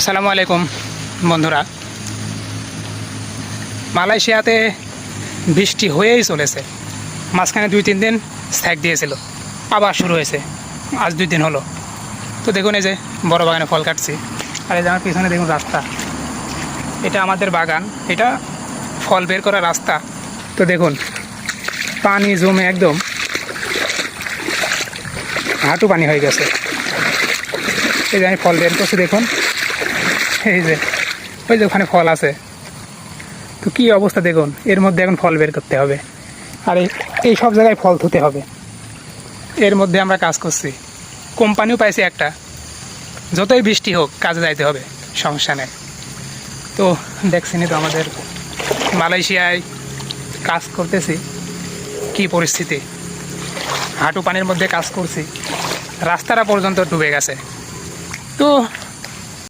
আসসালামু আলাইকুম বন্ধুরা। মালয়েশিয়াতে বৃষ্টি হয়েই চলেছে। মাঝখানে 2-3 দিন স্যাক দিয়েছিল, আবার শুরু হয়েছে। আজ 2 দিন হলো। তো দেখুন, এই যে বড় বাগানে ফল কাটছি, আর এই যে আমার পিছনে দেখুন রাস্তা, এটা আমাদের বাগান, এটা ফল বের করার রাস্তা। তো দেখুন পানি জমে একদম হাঁটু পানি হয়ে গেছে। এই যে আমি ফল বের করছি, দেখুন এই যে ওই যে ওখানে ফল আছে। তো কী অবস্থা দেখুন, এর মধ্যে এখন ফল বের করতে হবে, আর এই সব জায়গায় ফল ধুতে হবে। এর মধ্যে আমরা কাজ করছি, কোম্পানিও পাইছি একটা। যতই বৃষ্টি হোক কাজে যাইতে হবে, সমস্যা নেই। তো দেখছিনি তো আমাদের মালয়েশিয়ায় কাজ করতেছি, কি পরিস্থিতি। হাঁটু পানির মধ্যে কাজ করছি, রাস্তাটা পর্যন্ত ডুবে গেছে। তো